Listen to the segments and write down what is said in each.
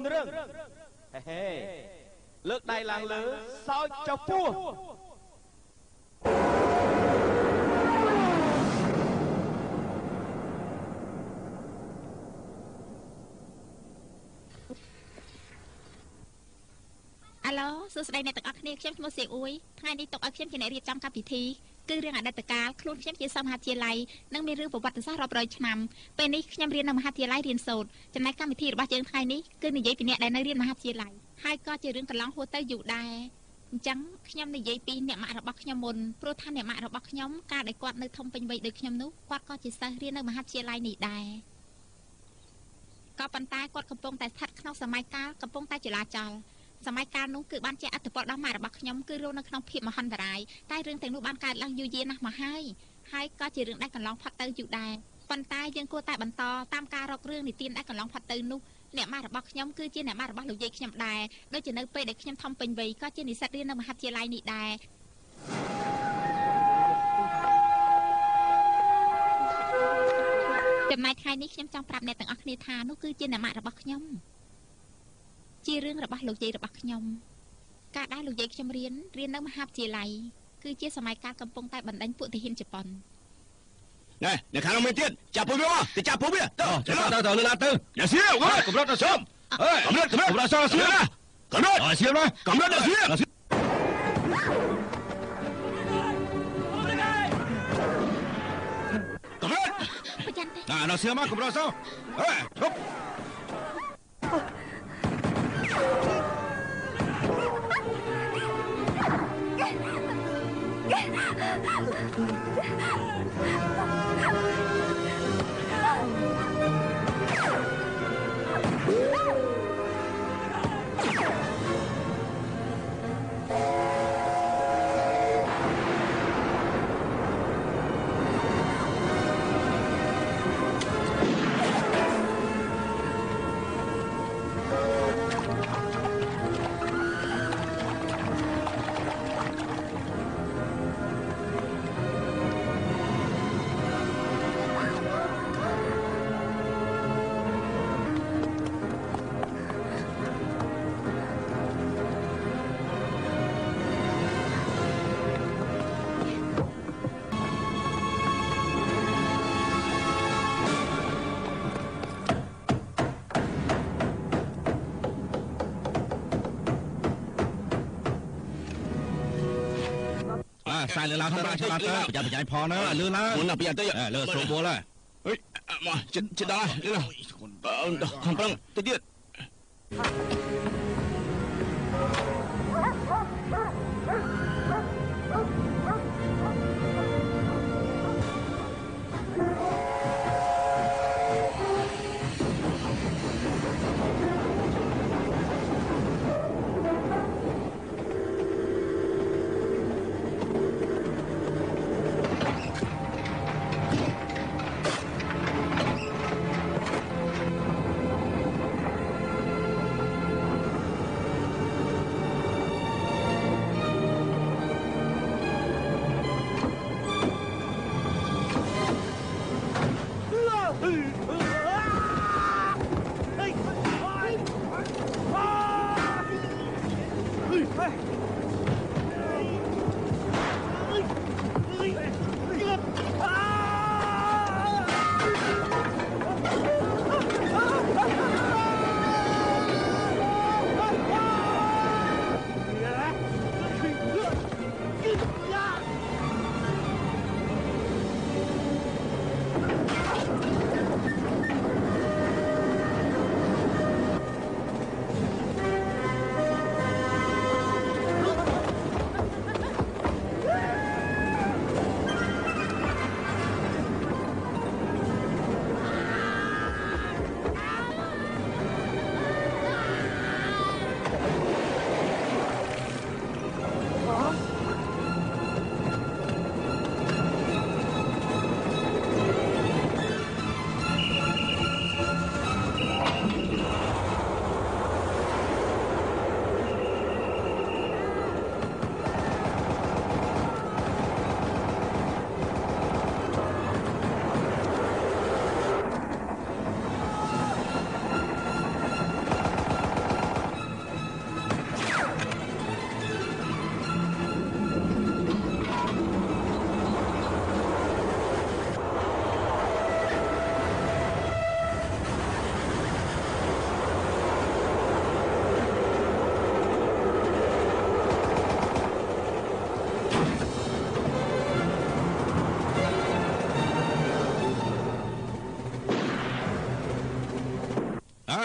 នរឿងហេលើកដៃឡើងលើសោចចុះពោះអាឡូសួស្តីអ្នកទាំងអស់គ្នាខ្ញុំឈ្មោះសេអ៊ួយថ្ងៃនេះទុកឲ្យខ្ញុំជាអ្នករៀបចំកម្មវិធីគឺរឿងអតីតកាលខ្លួនខ្ញុំជាសិស្សមហាវិទ្យាល័យនិងមានរឿងប្រវត្តិសាស្ត្ររាប់រយឆ្នាំពេលនេះខ្ញុំរៀននៅមហាវិទ្យាល័យរៀនសូត្រចំណែកកម្មវិធីរបស់យើងថ្ងៃនេះគឺនិយាយពីអ្នកដែលនៅរៀនមហាវិទ្យាល័យហើយក៏ជារឿងកន្លងហួសទៅយូរដែរអញ្ចឹងខ្ញុំនិយាយពីអ្នកម៉ាក់របស់ខ្ញុំមុនព្រោះថាអ្នកម៉ាក់របស់ខ្ញុំកាលដែលគាត់នៅធំពេញវ័យដូចខ្ញុំនោះគាត់ក៏ជាសិស្សរៀននៅមហាវិទ្យាល័យនេះដែរក៏ប៉ុន្តែគាត់កំពុងតែស្ថិតក្នុងសម័យកាលកំពុងតែចលាចលសម័យកាលនោះគឺបានជាអត្តពលដល់ម៉ែរបស់ខ្ញុំគឺរស់នៅក្នុងភាពមហន្តរាយតែរឿងទាំងនោះបានកើតឡើងយូរយារណាស់មកហើយក៏ជារឿងដែលកន្លងផុតទៅយូរដែរប៉ុន្តែយើងគួរតែបន្តតាមការរករឿងនិទានដែលកន្លងផុតទៅនោះអ្នកម៉ែរបស់ខ្ញុំគឺជាអ្នកម៉ែរបស់លោកយាយខ្ញុំដែរដូចជានៅពេលដែលខ្ញុំធំពេញវ័យក៏ជានិស្សិតរៀននៅមហាវិទ្យាល័យនេះដែរចំណែកថ្ងៃនេះខ្ញុំចង់ប្រាប់អ្នកទាំងអស់គ្នាថានោះគឺជាអ្នកម៉ាក់របស់ខ្ញុំជារឿងរបស់លោកយាយរបស់ខ្ញុំការដែលលោកយាយខ្ញុំរៀននៅមហាវិទ្យាល័យគឺជាសម័យកាលកំពុងតែបណ្ដេញពួកទាហានជប៉ុនណែអ្នកខាងនោះមានទៀតចាប់ពួកវាមកទៅចាប់ពួកវាទៅទៅលើឡានទៅអ្នកសៀវកម្រិតទៅសុំកម្រិតសសៀវណាកម្រិតសៀវណាកម្រិតសៀវកម្រិតប្រចាំទេណាសៀវមកកម្រិតសោឈប់sai lừa lao thôi cho bạn tới bây giờ phò nữa lừa lao muốn làm bây giờ tới lừa số bố là ấy mà chết đó lừa không bằng tới điện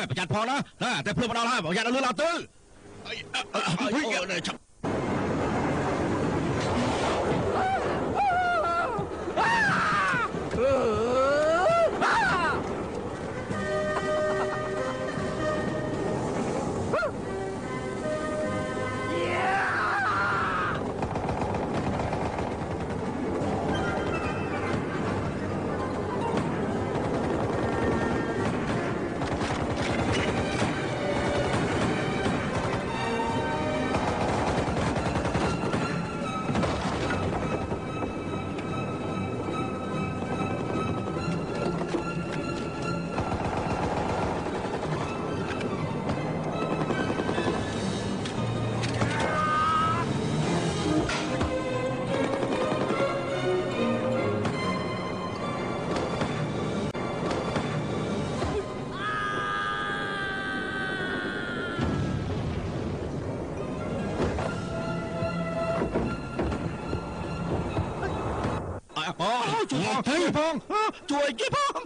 ประหยัดพอนะแต่เพื่อนมันเอาละประหยัดเอาเรือลาตื้อช่วยพงช่วยกี่พง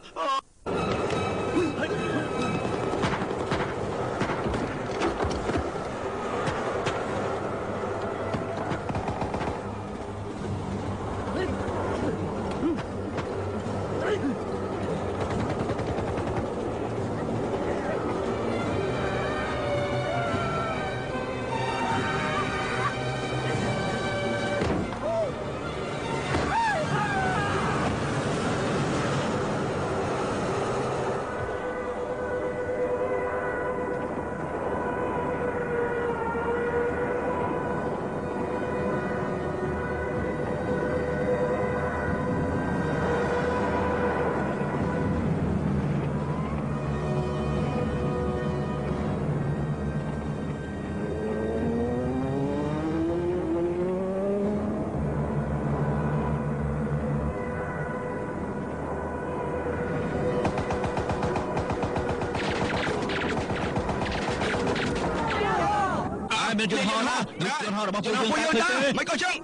មានជើងហោះណាជើងហោះរបស់ពួកយើងតែមិនក៏ចឹង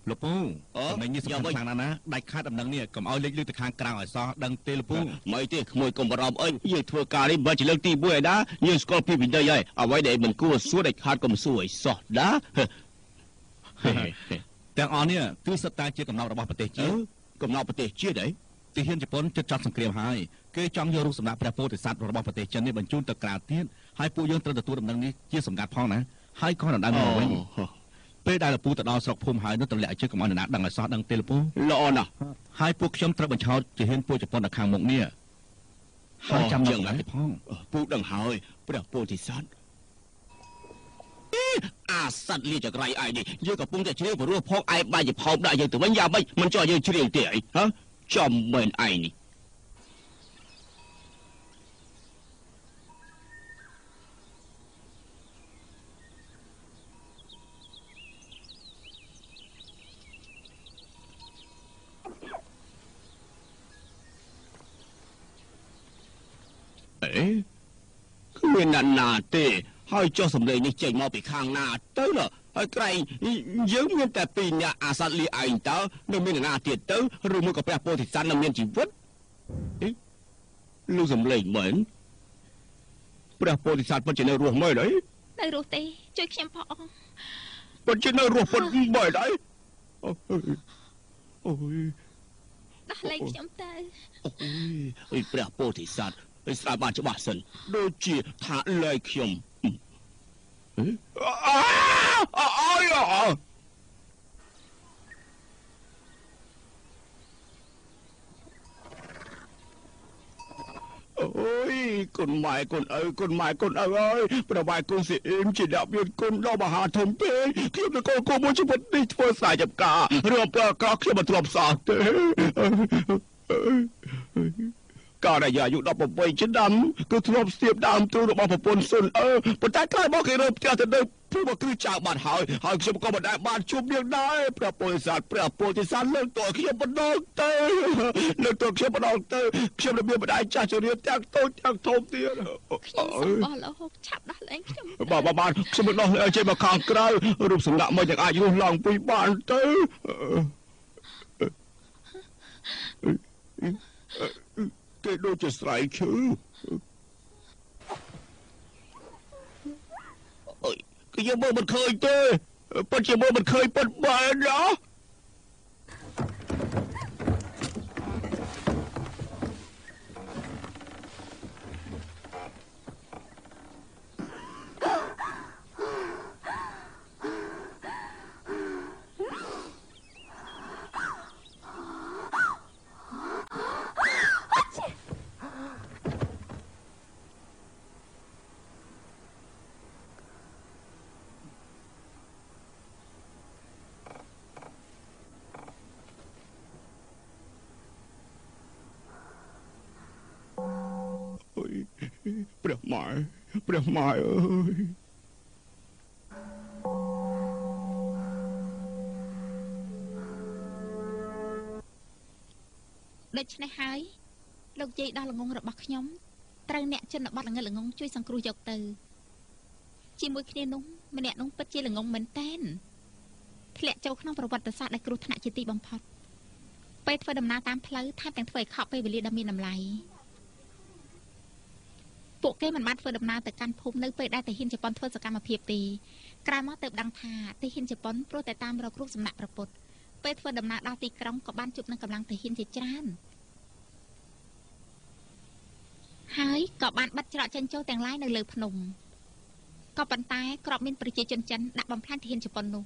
លោកពូមិននេះសំខាន់ណាស់ណាដាច់ខាតដំណឹងនេះកុំឲ្យលេចលឺទៅខាងក្រៅឲ្យសោះដឹងទេលោកពូមិនទេក្មួយកុំបារម្ភអីយើងធ្វើការនេះមិនជាលើកទី1ឯណាយើងស្គាល់ពីវិន័យហើយអ្វីដែលមិនគួរសួរដាច់ខាតកុំសួរឲ្យសោះណាទាំងអស់នេះគឺសិតតែជាកំណត់របស់ប្រទេសជាតិកំណត់ប្រទេសជាតិអីទីហ៊ានជប៉ុនជិតចាត់សង្គ្រាមហើយគេចង់យករូបសម្បត្តិព្រះពោធិសត្វរបស់ប្រទេសចិននេះបញ្ជូនទៅក្រៅទៀតហើយពួកយើងត្រូវទទួលដំណឹងនេះជាសម្ងាត់ផងណាហើយក៏ដណ្ដើមមកវិញពេលដែលលពូទៅដល់ស្រុកភូមិហើយនោះទម្លាក់ជើងកុំឲ្យនរណាដឹងឲ្យសោះដឹងទេលពូល្អណាស់ហើយពួកខ្ញុំត្រូវបញ្ឆោតជាហ៊ានពួកជប៉ុននៅខាងមុខនេះហើយចាំយើងឡើងទៅផងពូដឹងហើយព្រះពោធិសត្វអាសត្វលាចក្រៃឯនេះយើងកំពុងតែជ្រាវព្រោះផងឯបាយជាផោបដាក់យើងទៅវិញយ៉ាងម៉េចមិនចោះយើងជ្រាវទេអីហ៎ចំមែនឯនេះគ្មានណាទេហើយចុះសម្លេងនេះចេញមកពីខាងណាទៅហើយក្រែងយើងមានតែ2នាក់អាសត្វលាឯងតើនៅមានណាទៀតទៅឬមួយក៏ព្រះពោធិសត្វនៅមានជីវិតលឺសម្លេងមែនព្រះពោធិសត្វពិតជានៅរស់មែនអីនៅរស់ទេជួយខ្ញុំផងពិតជានៅរស់ពិតមែនអីអូយដោះលែងខ្ញុំទៅអូយព្រះពោធិសត្វឲ្យស្ដាប់បានច្បាស់សិនដូចជាថាលែងខ្ញុំអូយគុណម៉ែគុណឪគុណម៉ែគុណឪអើយប្រវាយគុណស៊ីអ៊ីមជាអ្នកមានគុណដល់មហាធំពេកខ្ញុំនឹងកូនមួយជីវិតនេះធ្វើស្រែចម្ការរឿងប្រកបខ្ញុំមិនទ្រាំសោះទេកាលដែលអាយុ18ឆ្នាំគឺធ្លាប់ស្ទាបដើមទ្រូងរបស់ប្រពន្ធសុនប៉ុន្តែក្រោយមកគេរើផ្ទះទៅនៅព្រោះមកគឺចៅបាត់ហើយខ្ញុំក៏មិនដែលបានជួបនាងដែរព្រះពោធិសត្វលើកតើខ្ញុំម្ដងទៅលើកតើខ្ញុំម្ដងទៅខ្ញុំនឹងមានម្ដាយចាស់ជរាទាំងតូចទាំងធំទៀតខ្ញុំសូមអស់លោកឆាប់ដោះលែងខ្ញុំបាទខ្ញុំមិនដោះលែងចេញមកខាងក្រៅរូបសំណាកមិនទាំងអាចរស់ឡើងពីបានទៅគេដូចជាស្រែកឈឺអើយគឺយើងមើលមិនឃើញទេពិតជាមើលមិនឃើញពិតមែនណាព្រះម៉ែអើយដូច្នេះហើយលោកយាយដល់ល្ងងរបស់ខ្ញុំត្រូវអ្នកជនបទល្ងិតល្ងងជួយសង្គ្រោះយកទៅជាមួយគ្នានោះម្នាក់នោះពិតជាល្ងងមែនតែនធ្លាក់ចូលក្នុងប្រវត្តិសាស្ត្រដែលគ្រោះថ្នាក់ជាទីបំផុតពេលធ្វើដំណើរតាមផ្លូវថែមទាំងធ្វើឲ្យខកពេលវេលាដ៏មានតម្លៃពួកគេមិនបានធ្វើដំណើរទៅកាន់ភូមិនៅពេលដែលទាហានជប៉ុនធ្វើសកម្មភាពទេក្រោយមកទើបដឹងថាទាហានជប៉ុនព្រោះតែតាមរករូបសំណាក់ប្រពុតពេលធ្វើដំណើរដល់ទីក្រុងក៏បានជួបនឹងកម្លាំងទាហានជាច្រើនហើយក៏បានបាត់ច្រកចេញចូលទាំងឡាយនៅលើភ្នំក៏ប៉ុន្តែក្របមានប្រជាជនចិនដាក់បំផ្លាញទាហានជប៉ុននោះ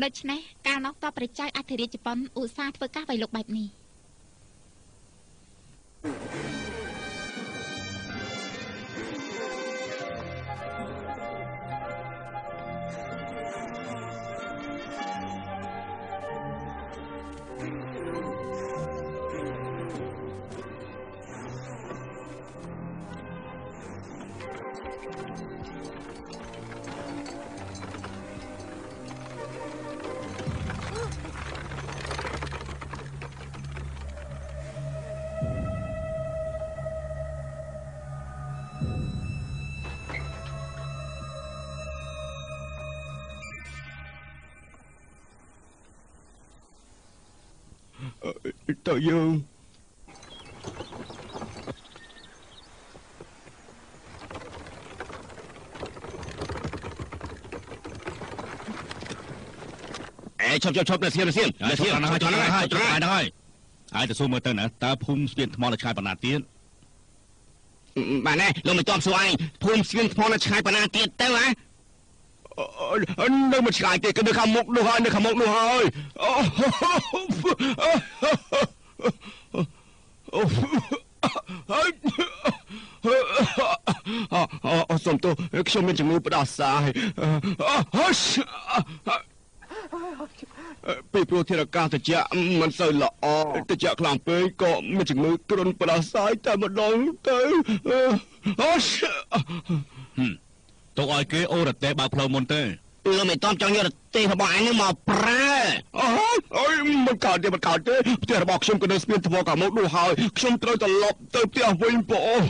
ដូច្នេះកាលនោះតបព្រះចៅអធិរាជជប៉ុនឧស្សាហ៍ធ្វើការវៃលុកបែបនេះ ទៅយើងឈប់នៅសៀនហើយទៅសួរមើលទៅណាតើភូមិស្ពានថ្មនៅឆ្ងាយប៉ុណ្ណាទៀតបាទណែលោកមិនតបសួរឯងភូមិស្ពានថ្មនៅឆ្ងាយប៉ុណ្ណាទៀតទៅហ៎នៅមិនឆ្ងាយទេគឺនៅខាងមុខនោះហើយសុំទោសខ្ញុំមានជំងឺផ្ដាសាយពេលព្រោះធាតុអាកាសត្រជាក់មិនសូវល្អត្រជាក់ខ្លាំងពេកក៏មានជំងឺគ្រុនផ្ដាសាយតែម្ដងទៅទុកឲ្យគេអូរ៉ាតេបើកផ្លូវមុនទៅលោកមិនតំចង់យករទេរបស់អញនេះមកប្រើអូយមិនកើតទេផ្ទះរបស់ខ្ញុំក៏នៅស្ពានថ្មកាលមកនោះហើយខ្ញុំត្រូវត្រឡប់ទៅផ្ទះវិញបង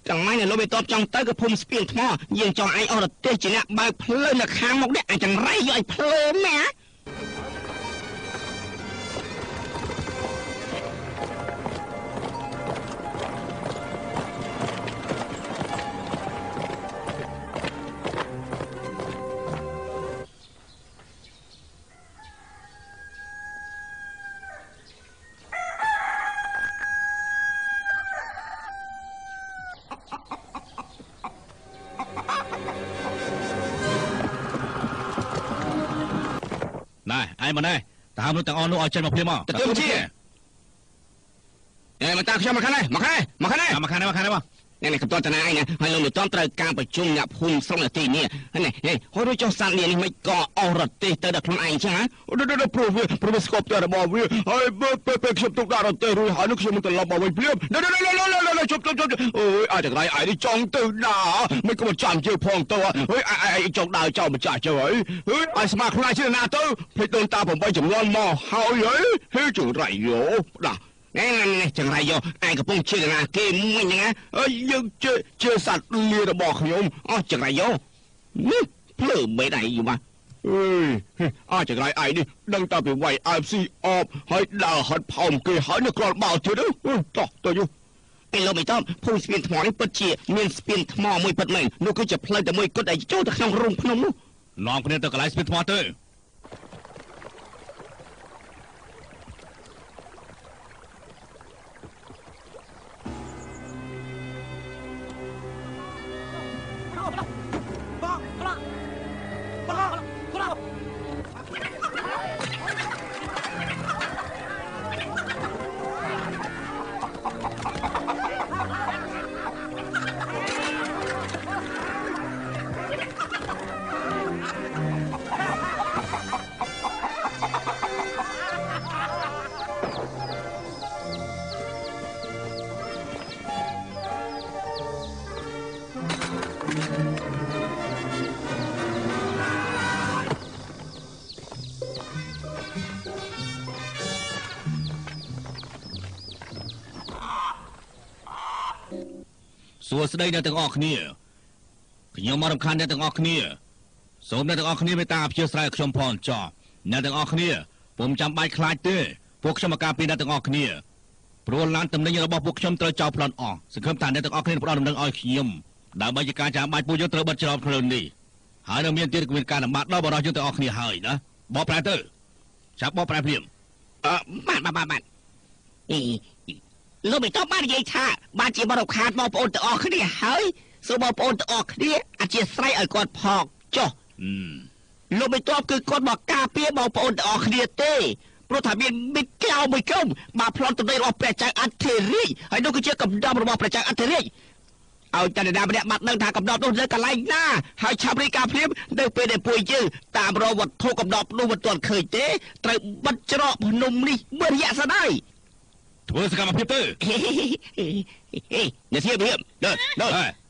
chẳng may là lô bê tốp trong tới cái phun spiên thò nhưng cho anh ở đây chỉ là bao phơi là khang một đấy anh chẳng ray vậy phơi mẹ này ai mà này tao muốn tao nó ở trên một phim mà tao chi này mà tao cho mà khăn này mà này cầm to tao này nè hay là một tóm trời cam phải chung nhập hùng xong là tì nè này hồi đó cho sang liền mới có ở tì tới đặt con anh chứ hả đó proboscope tới là bỏ việc hay bê chụp tục ra tới rồi hỏi nó chụp một tờ lọc bảo vệ phim đó chụp ôi ai chẳng ai đi trong từ nào mới có một chạm chiều phong tao ôi ai trong đào chào mà trả chơi ấy ai smart con ai chứ nào tao phải tôn taผมไปchụp ngon mò hao ấy hết chữ rải yếu đã này chẳngไรvô ai có bông chơi là kia mình nhá nhưng chơi sạch lia bỏ không chẳngไรvô lỡ mấy này gì mà ai chẳngไรai đi đăng ta bị quay IFC off hay đào hạt phòng kia hỏi nó còn bảo thế đó tôi vô cái lô mày tóm phun spin thỏ này bật chia miền spin thỏ mùi bật mình nó cứ chụp lên từ mùi cốt đại chỗ từ trong rung phun nó lòng cái này từ cái lái spin thỏ tớiសួស្តីអ្នកទាំងអស់គ្នាខ្ញុំមករំខានអ្នកទាំងអស់គ្នាសូមអ្នកទាំងអស់គ្នាមេត្តាអព្យាស្រ័យខ្ញុំផងចោះអ្នកទាំងអស់គ្នាពុំចាំបាច់ខ្លាចទេពួកខ្ញុំមកការពារអ្នកទាំងអស់គ្នាព្រោះឡានទំនិញរបស់ពួកខ្ញុំត្រូវចោលប្លន់អស់សង្ឃឹមថាអ្នកទាំងអស់គ្នាផ្ដល់ដំណឹងឲ្យខ្ញុំដើម្បីជាការចាំបាច់ពួកយើងត្រូវបិទច្រកខ្លួននេះហើយនៅមានទៀតគួរការដំណើរដល់បរិយាយើងទាំងអស់គ្នាហើយណាបបប្រែទៅចាប់បបប្រែភ្លាមបាទលោកមិនតបបាននិយាយថាបានជាបរិខាតបងប្អូនទាំងអស់គ្នាហើយសូមបងប្អូនទាំងអស់គ្នាអធិស្ឋានឲ្យគាត់ផងចុះលោកមិនតបគឺគាត់មកការពារបងប្អូនទាំងអស់គ្នាទេព្រោះថាមានកៅមួយក្រុមបានប្លន់ទំនេររបស់ព្រះចៅអធិរាជហើយនោះគឺជាកំដប់របស់ព្រះចៅអធិរាជឲ្យតែអ្នកម្នាក់បាត់ដឹងថាកំដប់នោះនៅកន្លែងណាហើយឆាប់រីការភ្លាមនៅពេលដែលពួកយើងតាមរកវត្ថុកំដប់នោះមិនទាន់ឃើញទេត្រូវបិទច្រកភ្នំនេះមួយរយៈសិនហើយធ្វើសកម្មភាពទៅអ្នកធៀបដល់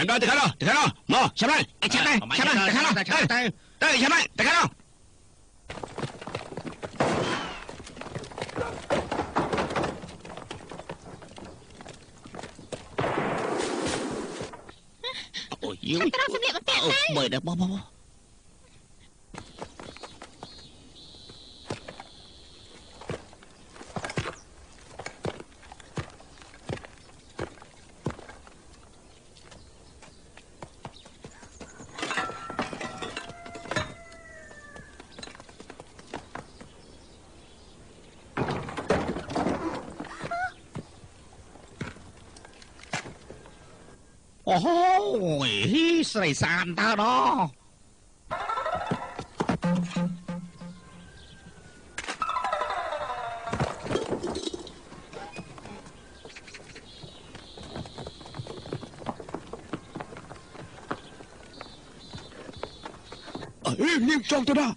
ចាំដល់ទៅខាងនោះមកចាំហើយចាំហើយចាំហើយទៅខាងនោះទៅចាំហើយទៅខាងនោះអូយយូត្រូវសម្លៀកបំពាក់ទៅមើលដល់បោះអូយស្រីសានតើណោនាងចង់ទៅណា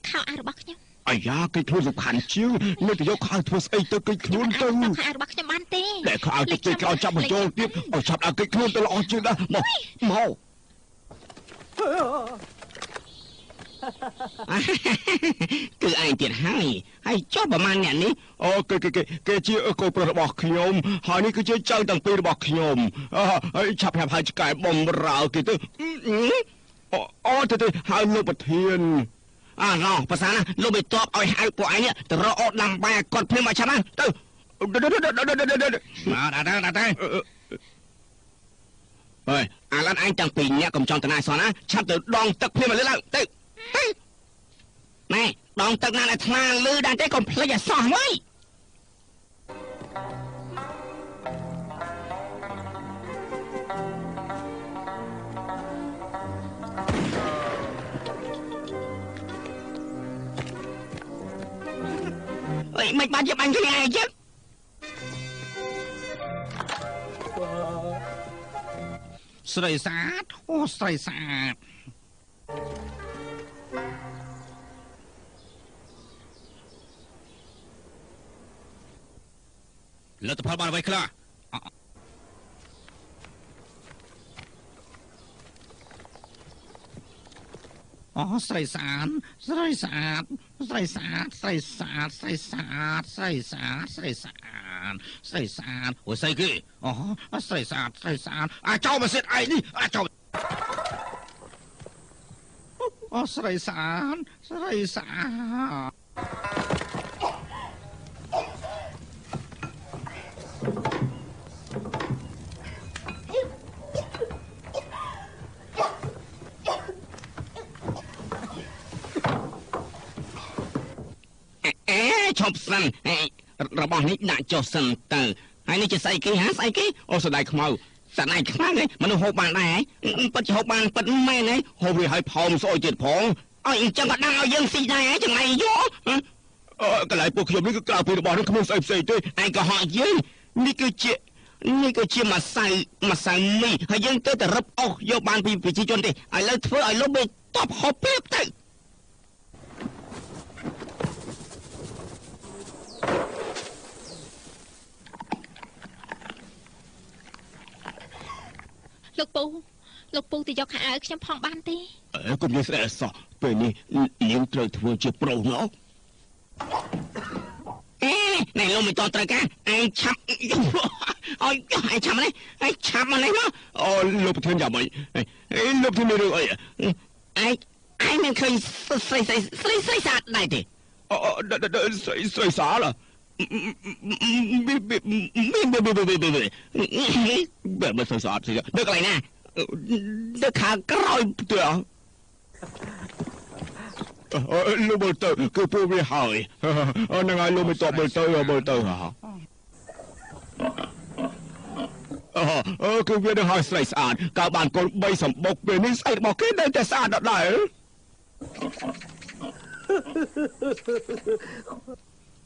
ខោអាវរបស់ខ្ញុំអាយ៉ាគេខ្លួនសំខាន់ជាងនៅទៅយកខោធ្វើស្អីទៅគេខ្លួនទៅខោអាវរបស់ខ្ញុំបានទេតែខោអាវទៅគេក្រោយចាប់បញ្ចូលទៀតឲ្យចាប់ឲ្យគេខ្លួនទៅល្អជាងណាមកគឺឯងទៀតហើយចុះប្រហែលអ្នកនេះអូគេជាកូនប្រុសរបស់ខ្ញុំហើយនេះគឺជាចៅទាំងពីររបស់ខ្ញុំហើយឆាប់ហើយឆ្កែបំរើគេទៅអូទៅហើយលោកប្រធានណោះភាសាណាលោកបីតបឲ្យហៅពួកឯងទៅរកអូដាំបាយគាត់ភ្លាមមកឆាប់ទៅមកដល់អើយអាឡានឯងទាំងពីរអ្នកកុំចង់តណាសោះណាឆាប់ទៅដងទឹកភ្លាមមកលើឡើងទៅណែដងទឹកណាដែលថ្នាលឺដែរទេកុំភ្លេចឲ្យសោះមើលមិនបានជាបាញ់គ្នាឯងចឹងស្រីសាទអូស្រីសាទលទ្ធផលបានអ្វីខ្លះអូស្រីសាទស្រីសាទស្រីសាទស្រីសាទស្រីសាទស្រីសាទស្រីសាទស្រីសាទអូស្អីគេអូស្រីសាទស្រីសាទចោលមកសិតឯងនេះចោលអូស្រីសាទស្រីសាទឈប់សិនរបស់នេះដាក់ចុះសិនទៅហើយនេះជាស្អីគេស្អីគេអូស្ដាយខ្មៅស្ដាយខ្មៅហ្នឹងមនុស្សហូបបានដែរពិតជាហូបបានពិតមែនទេហូបវាឲ្យផោមស្អុយទៀតផងអើយអញ្ចឹងក៏ដឹងឲ្យយើងស៊ីដែរចំណៃយកកន្លែងពួកខ្ញុំនេះគឺក្រៅពីរបស់នេះគ្មានស្អីផ្សេងទេឯងក៏ហក់យើងនេះគឺជាម្សៅមីហើយយើងទៅតែរឹបអស់យកបានពីប្រជាជនទេឥឡូវធ្វើឲ្យលោកបេតបហូបពេបទៅលោកពូទៅយកខោអាវខ្ញុំផងបានទេកុំនិយាយស្អែកសោះពេលនេះនាងត្រូវធ្វើជាប្រុសណោះណែលោកមិនតត្រូវការឯងឆាប់អើយឯងឆាប់នេះឯងឆាប់មកនេះមកអូលោកប្រធានយ៉ាងម៉េចលោកប្រធានមានរឿងអីឯងមិនឃើញស្រីសាទដែរទេស្រីសាទបែបមិនស្អាតទេដឹកកន្លែងណាដឹកខាងក្រោយទៅលោកមើលទៅគឺពួកវាហើយហ្នឹងហើយលោកមិនតបមើលទៅគឺវានឹងហើយស្រីស្អាតកើបានកូន3សម្បុកពេលនេះស្អីរបស់គេនៅតែស្អាតដដែល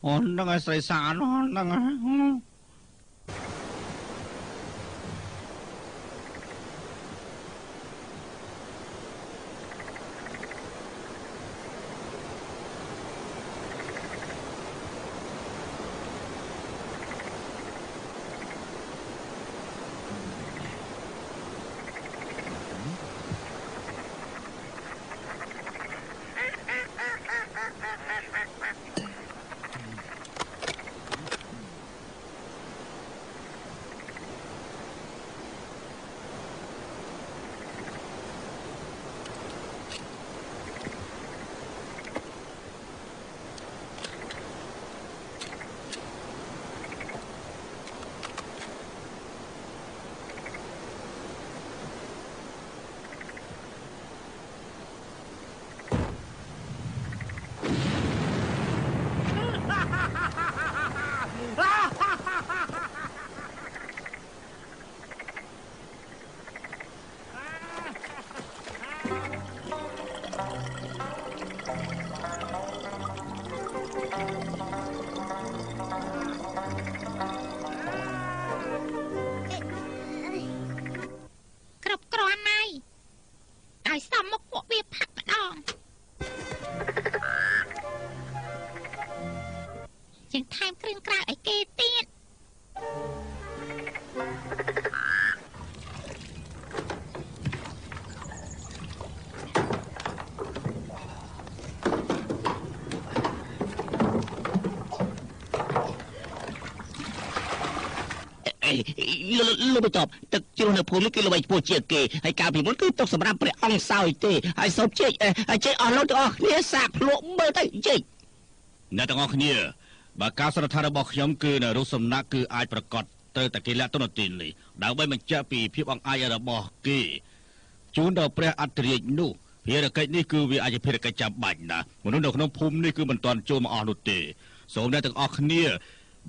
អូហ្នឹងហើយស្រីសាទហ្នឹងហើយ គ្រប់គ្រាន់ហើយឲ្យសមមុខពួកវាផាក់ម្ដងជាងថែមគ្រឿងក្រៅឲ្យគេទៀតលោកបិទប់ទឹកជ្រោះនៅភូមិនេះគឺល្បីឈ្មោះជាងគេហើយកាលពីមុនគឺទុកសម្រាប់ព្រះអង្គសោយទេហើយសូមជែកអស់លោកទាំងអស់គ្នាសាកភ្លក់មើលទៅជែកអ្នកទាំងអស់គ្នាបើការសន្និដ្ឋានរបស់ខ្ញុំគឺនៅរូបសំណាកគឺអាចប្រកាសត្រូវតែគេលាក់ទុនទីនេះដើម្បីបញ្ជាក់ពីភាពអង្អាចរបស់គេជូនដល់ព្រះអធិរាជនោះភារកិច្ចនេះគឺវាអាចជាភារកិច្ចចាំបាច់ណាស់មនុស្សនៅក្នុងភូមិនេះគឺមិនទាន់ចូលមកអស់នោះទេសូមអ្នកទាំងអស់គ្នា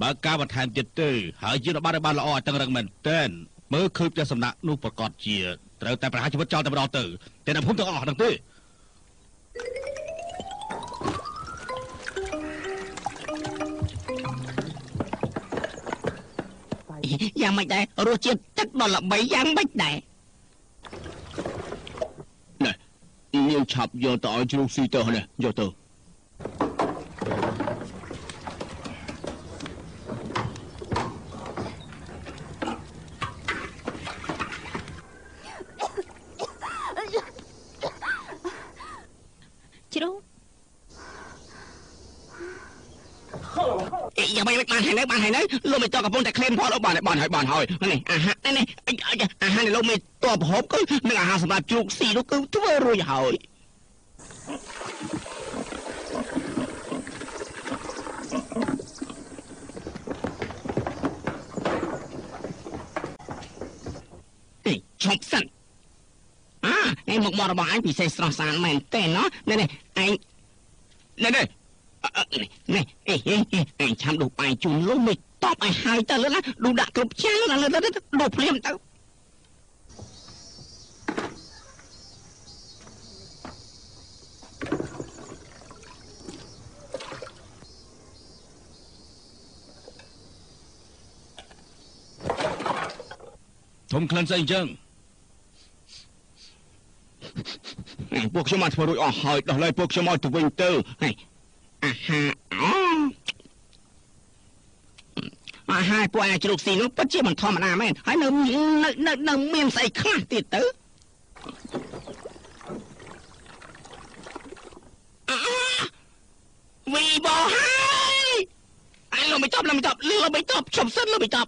បើការបន្ថែមទៀតទៅហើយជារបស់បានល្អតឹងរឹងមែនទែនមើលឃើញផ្ទះសំណាក់នោះប្រកាសជាត្រូវតែប្រហារជីវិតចោលតែម្ដងទៅតែនៅភូមិទាំងអស់ហ្នឹងទេយ៉ាងម៉េចដែររសជាតិទឹកដល់ល្បីយ៉ាងម៉េចដែរណែនាងឆាប់យកទៅឲ្យជ្រូកស៊ីទៅនេះយកទៅជ្រូកយ៉ាងម៉េចបានហើយនៅលោកមិនតកំពុងតែក្លែមផលបានហើយនេះអាហារនេះអាហារនេះលោកមិនតបប្រហូបគឺនឹងអាហារសម្រាប់ជ្រូកស៊ីនោះគឺធ្វើរួចហើយឈប់សិនឯងមករបស់អញពិសេសស្រស់ស្អាតមែនទេណោះនេះឯងនេះឯងឆាំដុសបាយជូនលោកមិនតបឲ្យហើយទៅលើណាដុសដាក់គ្រប់ចានណាដុសភ្លាមទៅធំក្លិនស្អីអញ្ចឹងពួកខ្ញុំបានធ្វើរួចអស់ហើយដោះលែងពួកខ្ញុំឲ្យទៅវិញទៅហើយអាហារពួកអាចជ្រូកស៊ីនោះពិតជាមិនធម្មតាមែនហើយនៅមានស្អីខ្លះទៀតទៅវីបោហើយអញលោកមិនតបជប់សិនលោកមិនតប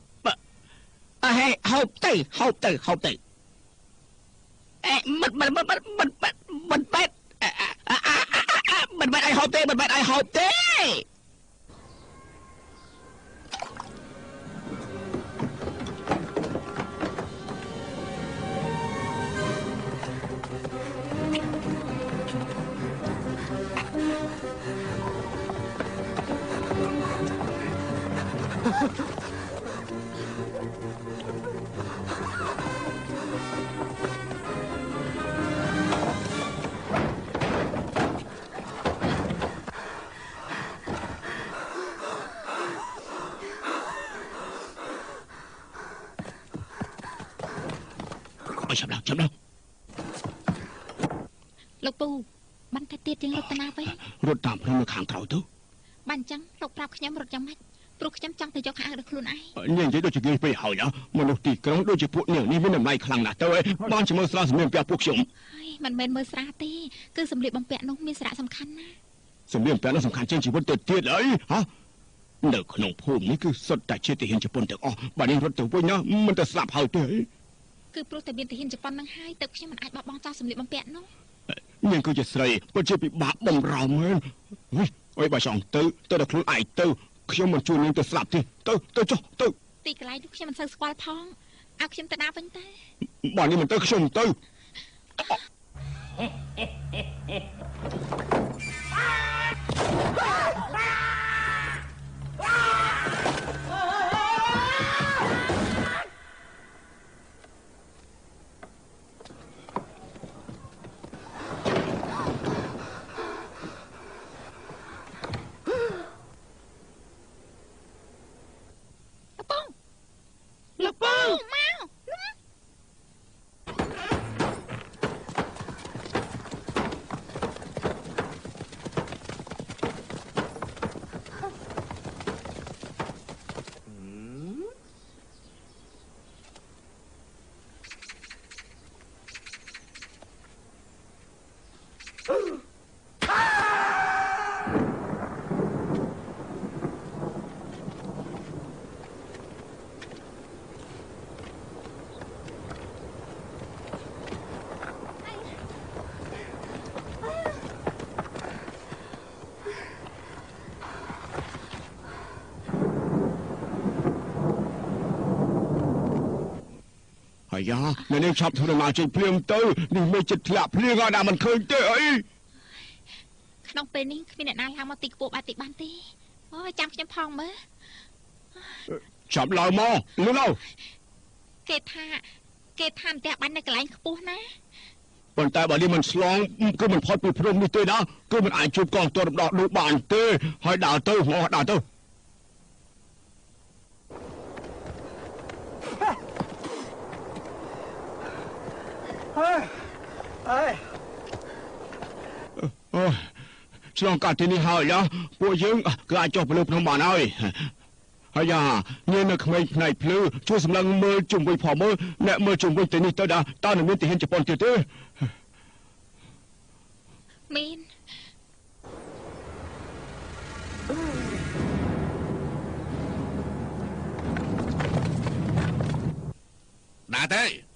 ហេហូបទៅមិនបែកឲ្យហូបទេចាប់ដល់លោកពូបានតែទៀតជាងរត់តាណាវិញរត់តាមភ្នំនៅខាងក្រោយទៅបានអញ្ចឹងលោកប្រាប់ខ្ញុំរត់យ៉ាងម៉េចព្រោះខ្ញុំចង់ទៅយកខោអាវដល់ខ្លួនឯងនាងនិយាយដូចជាងាយពេកហើយមនុស្សទីក្រុងដូចជាពួកនាងនេះមានតម្លៃខ្លាំងណាស់ទៅបានជាមើលស្រាសម្លៀកបំពាក់ពួកខ្ញុំហើយមិនមែនមើលស្រាទេគឺសម្លៀកបំពាក់នោះមានសារៈសំខាន់ណាស់សម្លៀកបំពាក់នោះសំខាន់ជាងជីវិតទៅទៀតអីនៅក្នុងភូមិនេះគឺសុទ្ធតែជាទាហានជប៉ុនទាំងអស់បើនាងរត់ទៅវិញណាមិនទៅស្លាប់ហើយទេគឺព្រោះតែមានទាហានជប៉ុននឹងហើយទើបខ្ញុំមិនអាចបោះបង់ចោលសម្លៀកបំពាក់នោះនាងគឺជាស្រីពិតជាពិបាកបំរើមែនអើយបើចង់ទៅដល់ខ្លួនឯងទៅខ្ញុំមិនជួយនាងទៅស្លាប់ទេទៅចុះទៅទីកន្លែងនោះខ្ញុំមិនសូវស្គាល់ផងឲ្យខ្ញុំទៅណាវិញទេបើនេះមិនទៅខ្ញុំទៅ អាយ៉ានៅនេះឆាប់ធ្វើដំណើរចេញភ្លាមទៅនេះមិនចិត្តធ្លាក់ភ្លៀងឲ្យណាមិនឃើញទេអីក្នុងពេលនេះគ្មានអ្នកណាឡើងមកទីខ្ពស់បាត់ទីបានទេអូយចាំខ្ញុំផងមើលចាប់ឡើងមកលឿនទៅគេថាផ្ទះបាញ់នៅកន្លែងខ្ពស់ណាប៉ុន្តែបើនេះមិនឆ្លងគឺមិនផុតពីព្រំនេះទេណាគឺមិនអាចជួបកងទ័ពរំដោះដូចបានទេហើយដើរទៅដើរទៅឆ្លងកាត់ទីនេះហើយណាពួកយើងគឺអាចចុះទៅលើភ្នំបានហើយហើយយ៉ាញៀននៅក្មេងផ្នែកភ្លឺជួយសម្លឹងមើលជុំវិញផងមើលអ្នកមើលជុំវិញទីនេះទៅតើនឹងមានទីហ៊ានជប៉ុនទៀតទេមានដើរទៅ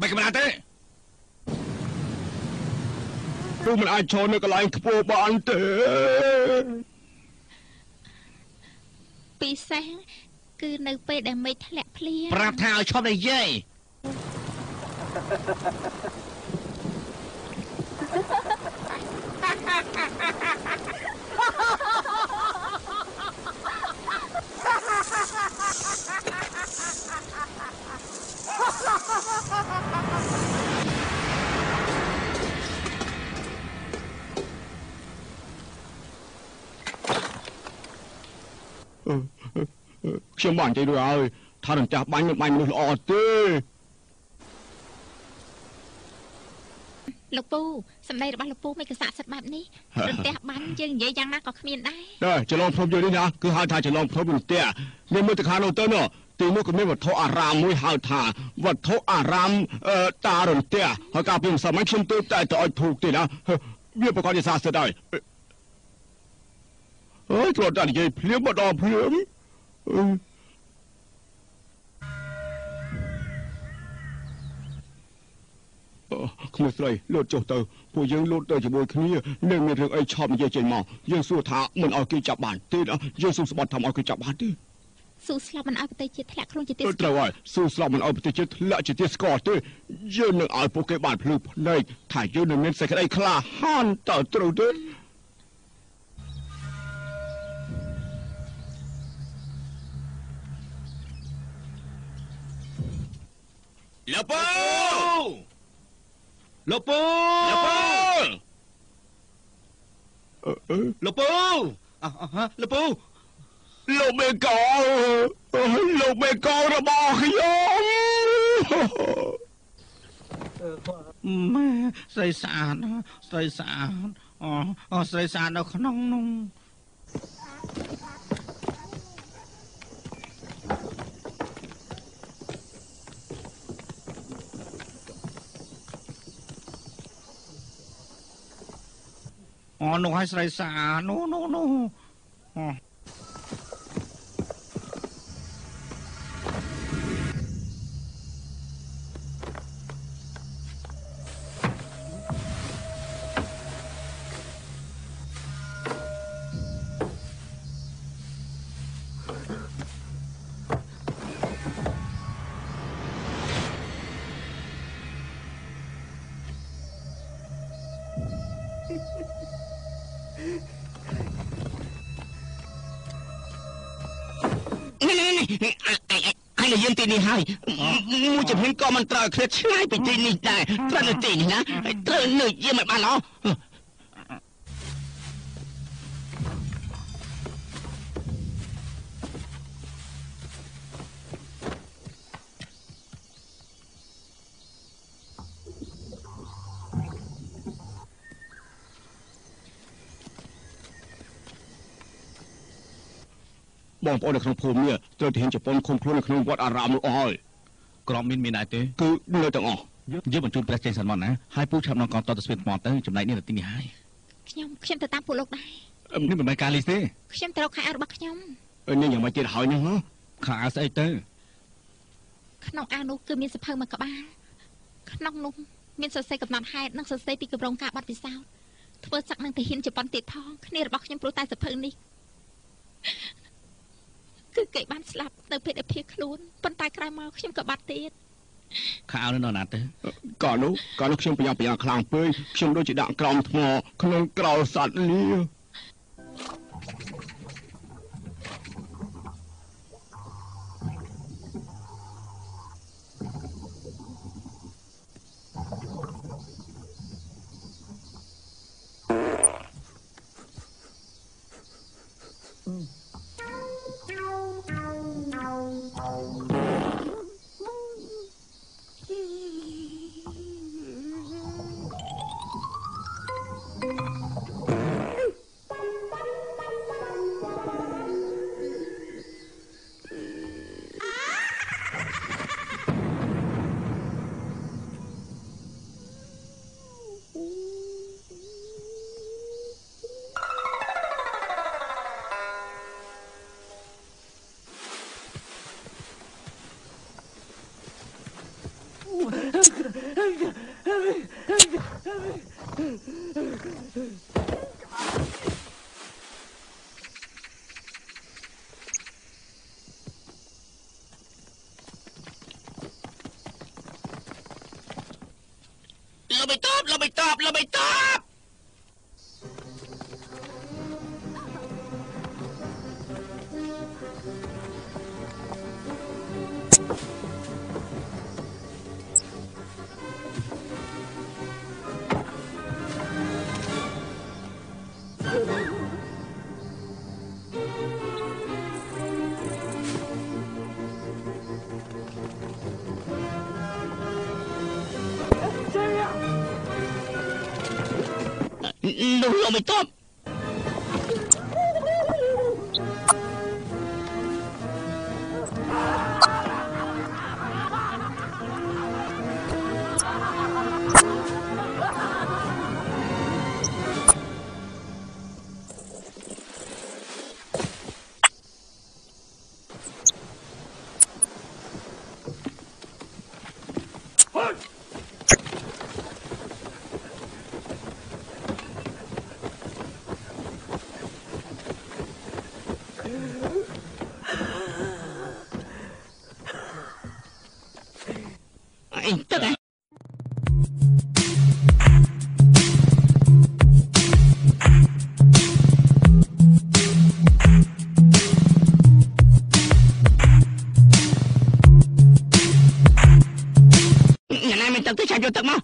មិនកំណត់ទេព្រោះមិនអាចឈរនៅកន្លែងខ្ពស់បានទេពិសេសគឺនៅពេលដែលមេឃធ្លាក់ភ្លៀងប្រាប់ថាឲ្យឈប់និយាយខ្ញុំបាននិយាយរួចហើយថានឹងចាស់បាញ់មិនបាញ់មនុស្សល្អទេលោកពូសម្ដីរបស់លោកពូមិនកស័ក្តិសិទ្ធិបែបនេះរន្ទះបាញ់យើងនិយាយយ៉ាងណាក៏គ្មានដែរចន្លងភ្នំយើងនេះណាគឺហៅថាចន្លងភ្នំរន្ទះនេះមើលទៅខាងនោះទៅនោះទីនោះក៏មានវត្ថុអារាមមួយហៅថាវត្ថុអារាមតារន្ទះហើយកាលពីសម័យខ្ញុំទៅតែទៅឲ្យធូកទេណាវាប្រកបដោយសារសិទ្ធិហើយអើយគាត់តែនិយាយភ្លាមម្ដងភ្លាមក្មួយស្រីលោតចុះទៅពួកយើងលោតទៅជាមួយគ្នានឹងមានរឿងអីឆប់និយាយចេញមកយើងសួរថាមិនឲ្យគេចាប់បានទេយើងសុំស្បត់ថាឲ្យគេចាប់បានទេស៊ូស្លាប់មិនឲ្យប្រទេសជាតិធ្លាក់ខ្លួនជាទីត្រូវហើយស៊ូស្លាប់មិនឲ្យប្រទេសជាតិធ្លាក់ជាទីស្គាល់ទេយើងនឹងឲ្យពួកគេបានភ្លឺភ្នែកថាយើងនឹងមានសេចក្តីក្លាហានតើត្រូវទេលោកពូលោកពូលោកពូលោកពូលោកមេកោលោកមេកោរបស់ខ្ញុំម៉ែស្រីស្អាតស្រីស្អាតស្រីស្អាតនៅក្នុងនោះនោះឲ្យស្រីស្អាតនោះហើយយើងទីនេះហើយមួយចំនួនក៏មិនត្រូវគ្នាឆ្ងាយពីទីនេះដែរត្រូវនៅទីនេះណាត្រូវនៅយើងមិនបានល្អ បងប្អូននៅក្នុងភូមិនេះត្រូវទាហានជប៉ុនឃុំខ្លួននៅក្នុងវត្តអារាមនោះអស់ហើយក្រមមានដែរទេគឺនៅទាំងអស់យើងបញ្ជូនព្រះចេញសិនមកណាហើយពូឆាប់នាំកងទ័ពទៅស្វៀនថ្មទៅចំណែកនេះនៅទីនេះហើយខ្ញុំទៅតាមពួកលោកដែរនេះមិនមែនការលីសទេខ្ញុំទៅរកខោអាវរបស់ខ្ញុំនេះយ៉ាងម៉េចទៀតហើយនេះខោអាវស្អីទៅក្នុងអាវនោះគឺមានសភៅមួយក្បាលក្នុងនោះមានសរសេរកំណត់ហេតុនិងសរសេរពីគម្រោងការបាត់ពិសោធន៍ធ្វើសឹកនឹងទាហានជប៉ុនទៀតផងគ្នារបស់ខ្ញុំព្រោះតែសភៅនេះគឺគេបានស្លាប់នៅពេលដែលភៀសខ្លួនប៉ុន្តែក្រោយមកខ្ញុំក៏បាត់ទៀតខោអាវនោះណាទៅកាលនោះខ្ញុំប្រញាប់ខ្លាំងពេកខ្ញុំដូចជាដាក់ក្រោមថ្មក្នុងក្រោលសត្វលាលោកបិតបទឹកទៅឆាយកទឹកមក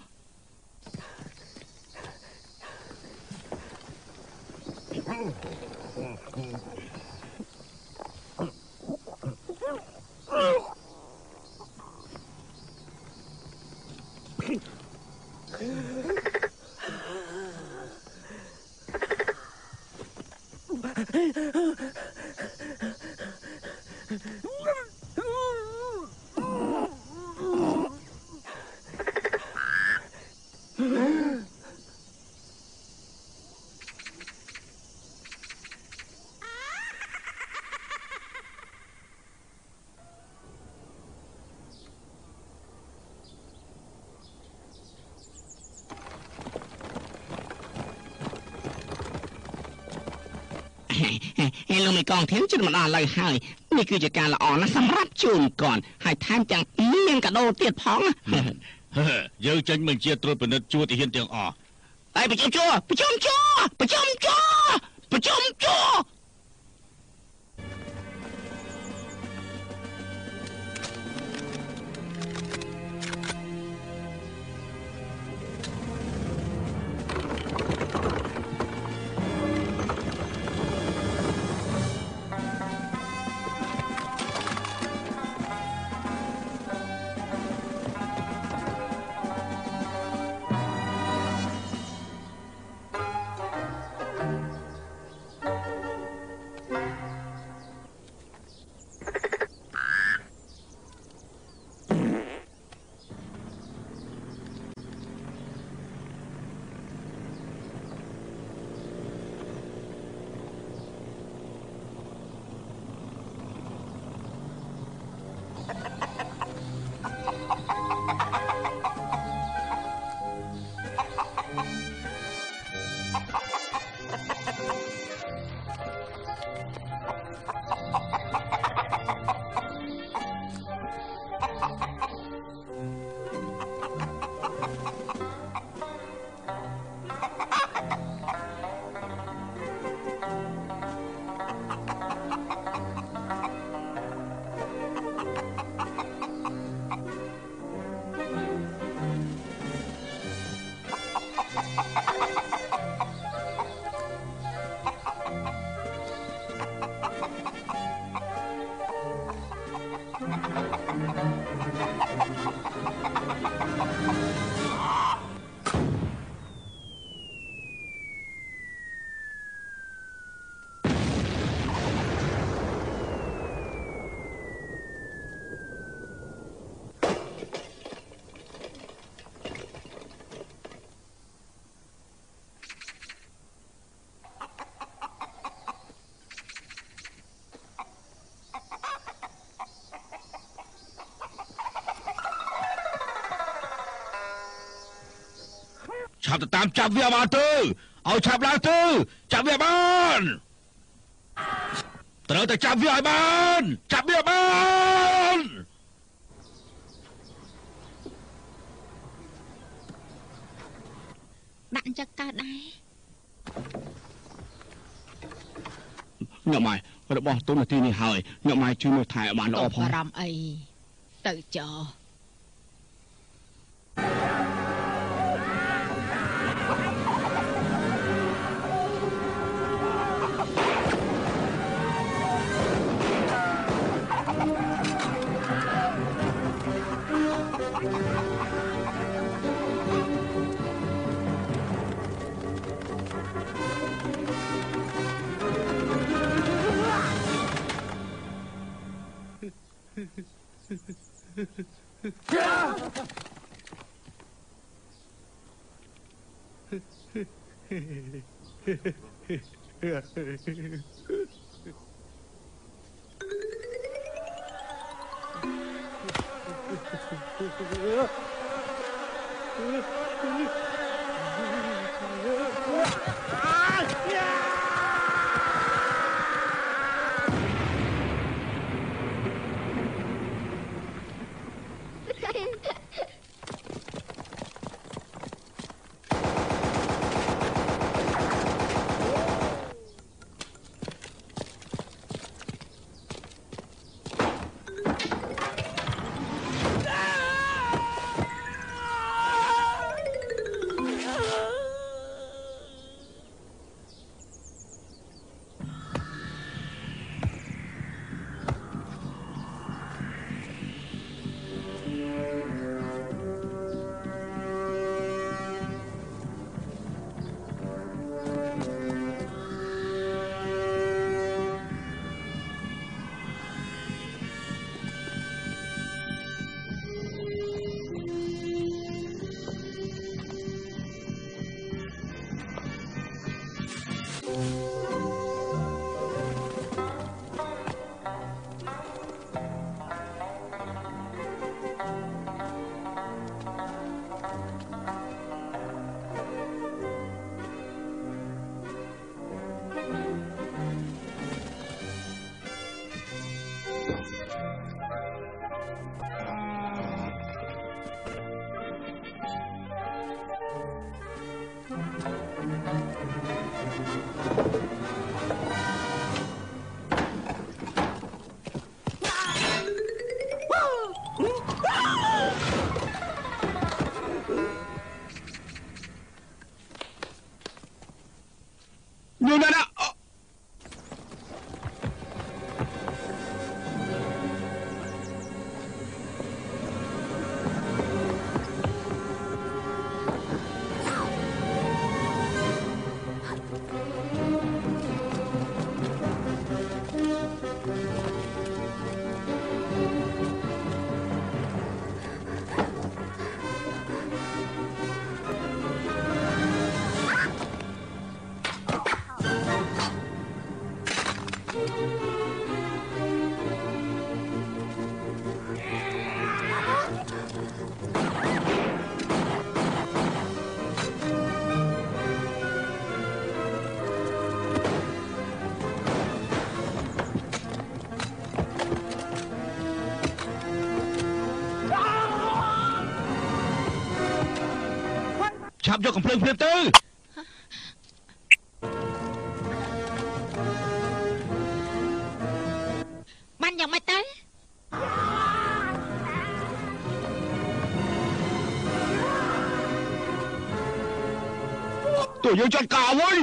លោកមេកងធានជិតមកដល់ឥឡូវហើយនេះគឺជាការល្អណាស់សម្រាប់ជូនកនហើយថែមទាំងមានកាដូទៀតផងយើងចេញបញ្ជាត្រួតពិនិត្យជួរទាហានទាំងអស់ហើយប្រជុំជួរ ឆាប់ទៅតាមចាប់វាបានទៅឲ្យឆាប់ឡើងទៅចាប់វាបានត្រូវតែចាប់វាឲ្យបានចាប់វាបានដាក់អញ្ចឹងកើតដែរញ៉ាំម៉ែរបស់ទូនាទីនេះហើយញ៉ាំម៉ែជួយមើលថែឲ្យបានល្អផងបារម្ភអីទៅចោឆាប់យកកំភ្លើងភ្លាមទៅបានយ៉ាងម៉េចទៅតើយើងចាត់ការវិញ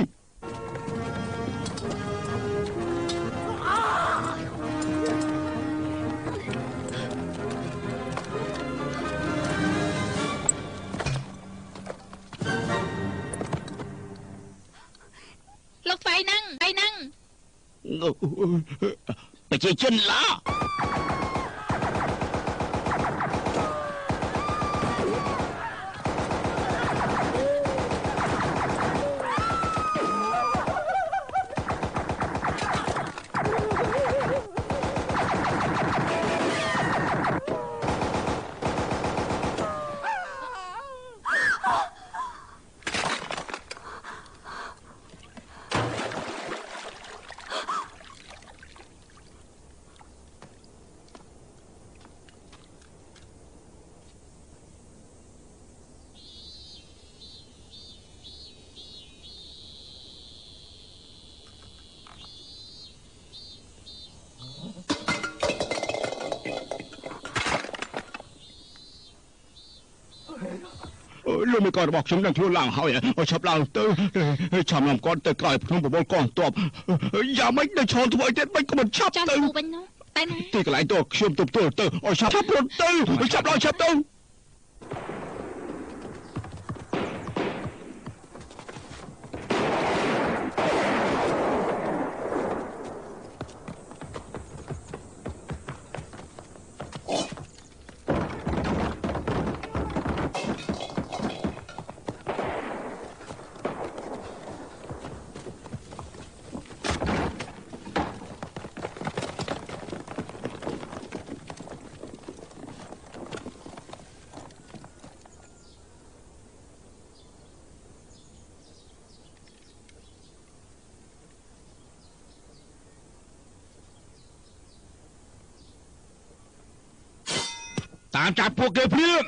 ប្រជាជនឡា លោកមេករបស់ខ្ញុំនឹងខ្លួនឡើងហើយឲ្យឆាប់ឡើងទៅឆាប់នាំគាត់ទៅក្រោយភ្នំប្រមូលកងទ័ពយ៉ាងម៉េចនៅឈរធ្វើអីទៀតមិនក៏មិនឆាប់ទៅវិញនោះតែណាទីកន្លែងទៅខ្ញុំទៅទៅឲ្យឆាប់រត់ទៅឆាប់ឡើងឆាប់ទៅតាមចាប់ពួកគេភ្លាម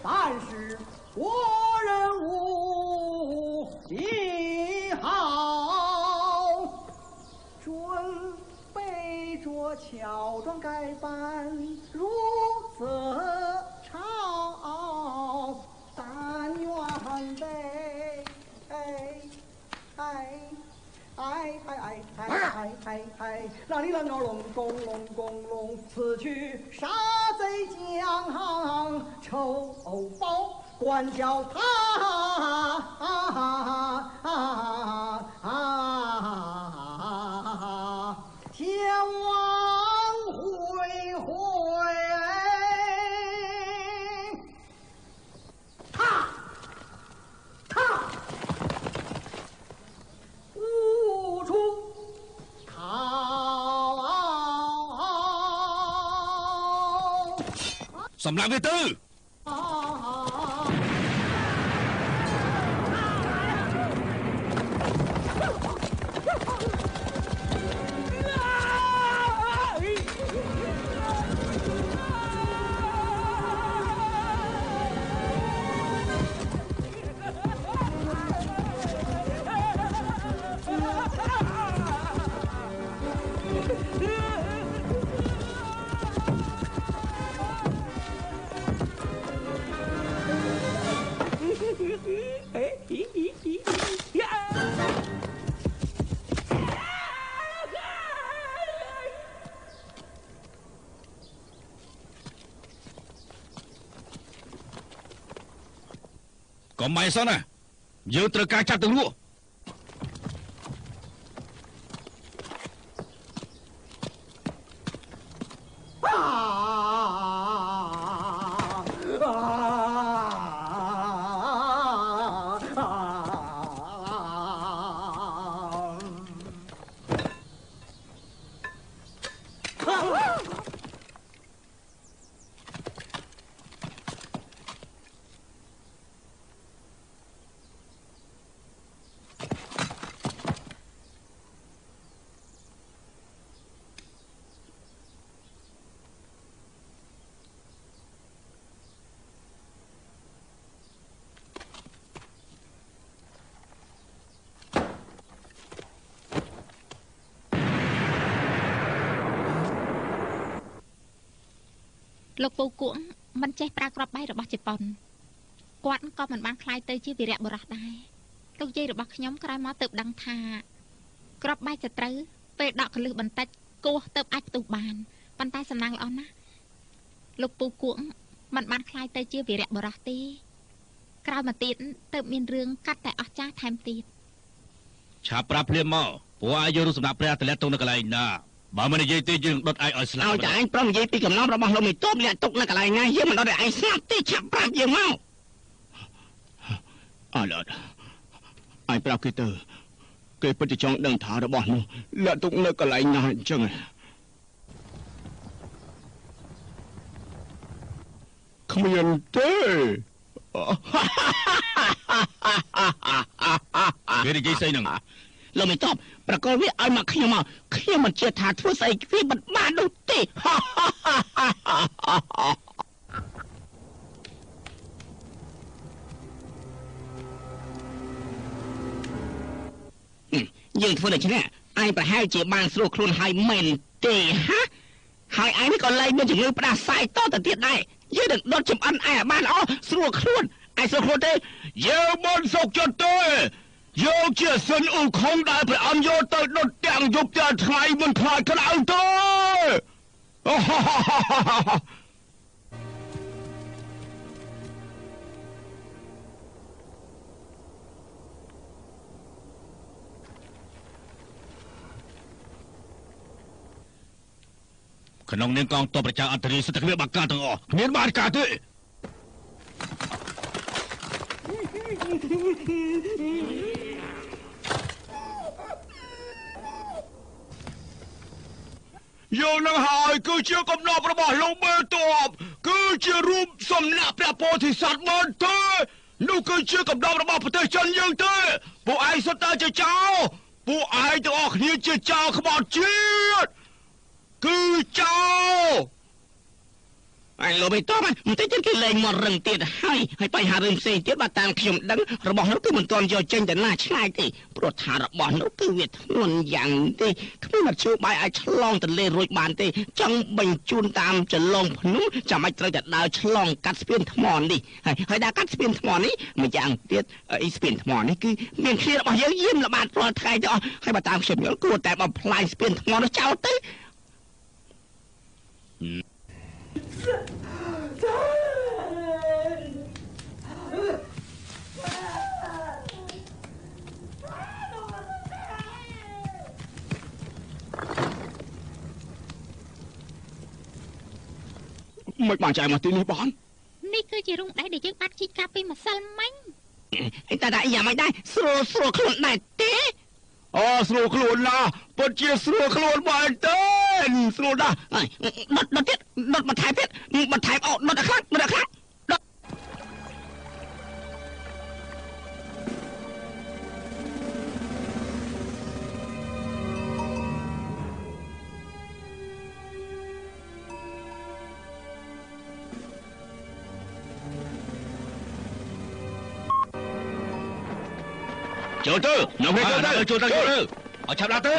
但是我人无一好，准备着乔装改扮，如色朝，但愿得那里能够龙宫，此去杀贼将仇报，管教他天王恢恢，无处逃。សម្រាប់វាទៅកុំបាយសិនណាយើងត្រូវការចាប់ទាំងលក់ លោកពូគួងមិនចេះប្រើក្របបែករបស់ជប៉ុនគាត់ក៏មិនបានខ្លាយទៅជាវីរៈបុរសដែរលោកយាយរបស់ខ្ញុំក្រោយមកទៅដឹងថាក្របបែកទៅត្រូវពេលដកកលឹះបន្តិចគោះទៅអាចផ្ទុះបានប៉ុន្តែសំណាងល្អណាស់លោកពូគួងមិនបានខ្លាយទៅជាវីរៈបុរសទេក្រោយមកទៀតទៅមានរឿងកាត់តែអស្ចារ្យថែមទៀតឆាប់ប្រាប់ភ្លាមមកព្រោះអាយយករូបសម្រាប់ព្រះតលាក់ទុកនៅកន្លែងណាបើមិននិយាយទេយើងដុតឯងឲ្យស្លាប់ឲ្យតែឯងប្រឹងនិយាយពីកំណំរបស់លោកមេតបលាក់ទុកនៅកន្លែងណាយើងមិនដុតឲ្យឯងស្លាប់ទេឆាប់ប្រាប់យើងមកអត់ឯងប្រាប់គេទៅគេពិតជាចង់ដឹងថារបស់នោះលាក់ទុកនៅកន្លែងណាអញ្ចឹងគ្មានទេគេនិយាយស្អីហ្នឹងលោកមេតបប្រកល់វាឲ្យមកខ្ញុំមកខ្ញុំមិនជឿថាធ្វើស្អីវាមិនបាននោះទេយើងធ្វើដូច្នេះឯងប្រហែលជាបានស្រួលខ្លួនហើយមែនទេហាហើយឯងនេះក៏លែងមានជំងឺផ្ដាសាយតទៅទៀតដែរយើងនឹងដុតចំអិនឯងឲ្យបានល្អស្រួលខ្លួនឯងស្រួលខ្លួនទេយើងមិនសុខចិត្តទេយកជាសិនអ៊ូខុងដែលព្រះអង្គយកទៅដុតទាំងយប់ទាំងថ្ងៃមិនខ្លាចក្តៅទេក្នុងនាមកងទ័ពប្រជាអន្តរីសិទ្ធិគ្មានបាក់ការទាំងអស់គ្មានបានការទេយកនឹងហើយគឺជាកំណត់របស់លោកមេតបគឺជារូបសំណាក់ព្រះពោធិសត្វមែនទេនោះគឺជាកំណត់របស់ប្រទេសចិនយើងទេពួកឯងសុទ្ធតែជាចៅពួកឯងទាំងអស់គ្នាជាចៅក្បត់ជាតិគឺចៅឯងលោកមេតបមិនតិចទៀតគេលែងមករឹងទៀតហើយបញ្ហារឿងផ្សេងទៀតបើតាមខ្ញុំដឹងរបស់នោះគឺមិនទាន់យកចេញទៅណាឆ្ងាយទេព្រោះថារបស់នោះគឺវាធ្ងន់យ៉ាងទេគ្មានមធ្យោបាយអាចឆ្លងទន្លេរួចបានទេចង់បញ្ជូនតាមចលងភ្នំចាំបាច់ត្រូវតែដើរឆ្លងកាត់ស្ពានថ្មនេះហើយដើរកាត់ស្ពានថ្មនេះមួយយ៉ាងទៀតស្ពានថ្មនេះគឺមានគ្នារបស់យើងយាមល្បាតរាល់ថ្ងៃទៅអស់ហើយបើតាមខ្ញុំយល់គួរតែបំផ្លាញស្ពានថ្មនោះចោលទៅមិនបានចែកមកទីនេះបាននេះគឺជារោងដែកដែលយើងបាត់ជីកកាលពីម្សិលមិញតែយ៉ាងមិនដែរស្រួលខ្លួនដែរទេអូស្រួលខ្លួនណាពិតជាស្រួលខ្លួនមែនទេស្រួលណាស់ដុតទៀតដុតបន្ថែមទៀតបន្ថែមអូដុតឲ្យខ្លាំងដុតឲ្យខ្លាំងចូលទៅនៅនេះចូលទៅឲ្យឆាប់ដាក់ទៅ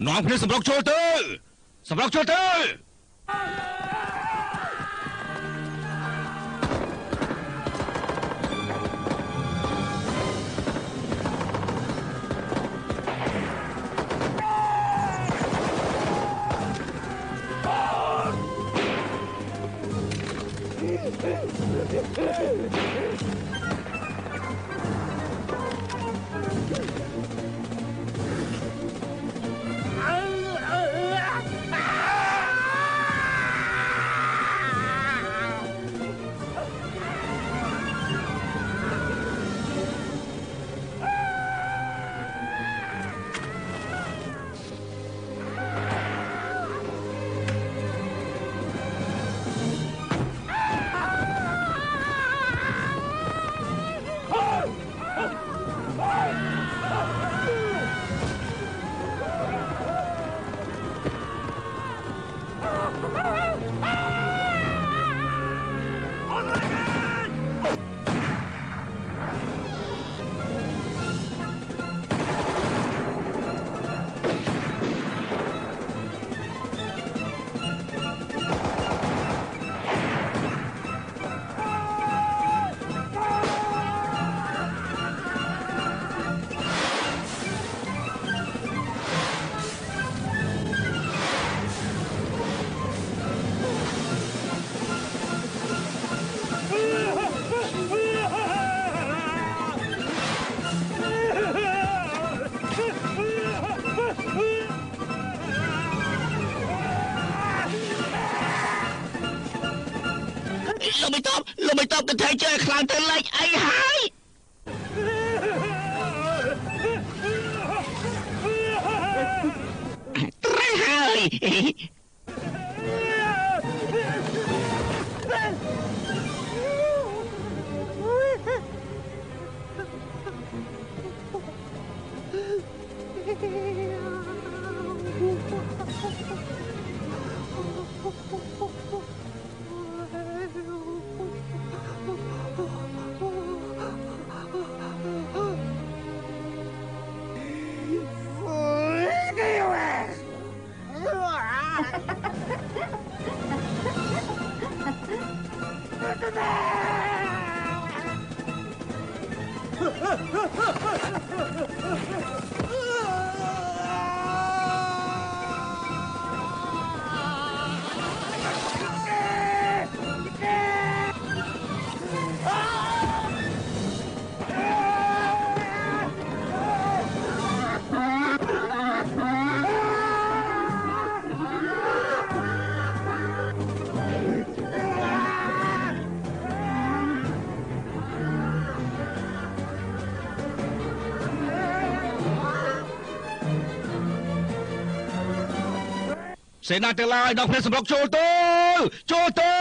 នាំគ្នាសម្រុកចូលទៅសម្រុកចូលទៅលោកមិនតបកថាchơiខ្លាំងទៅលេចអីហើយត្រូវហើយ សេនាទាំងឡាយដល់ព្រះសម្រុកចូលទៅចូលទៅ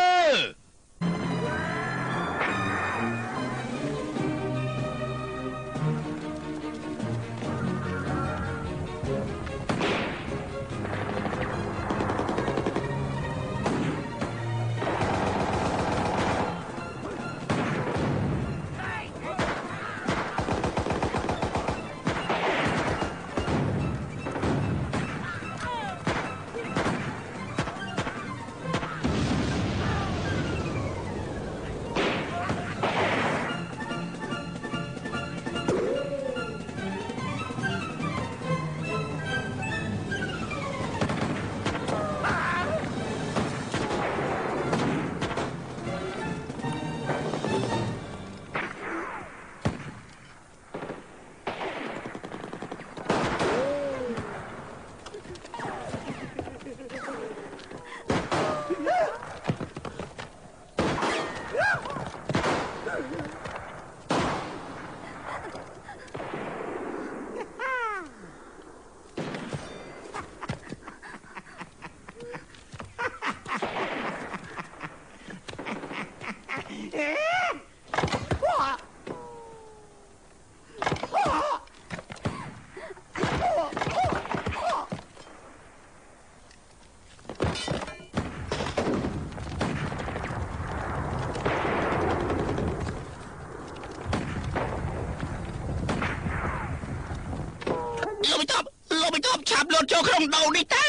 លោកមិនតបឆាប់លោតចូលក្នុងដូងនេះទៅ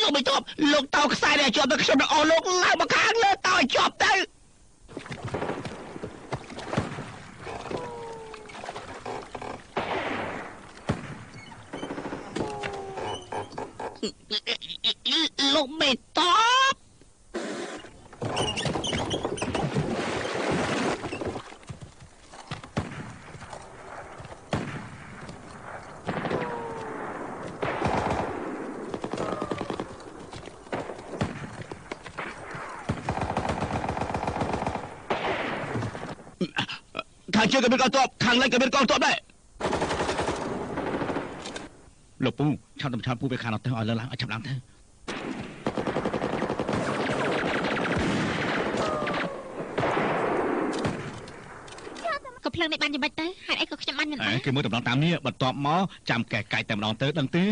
លោកមិនតបលោកតោខ្សែដែលជាប់ទៅខ្ញុំនឹងអស់លោកឡើងមកខាងលើតោឲ្យជាប់ទៅលោកមិនតបខាងជើងក៏មានកងទ័ពខាងលិចក៏មានកងទ័ពដែរលោកពូឆាប់ទៅពូទៅខាងនោះទៅឲ្យលើឡើងឲ្យចាប់ឡើងទៅក៏ភ្លើងនេះបានយ៉ាងម៉េចទៅហេតុអីក៏ខ្ញុំបានមិនបានគេមើលដំណងតាមនេះបន្ទាប់មកចាំកែកាយតែម្ដងទៅដឹងទេ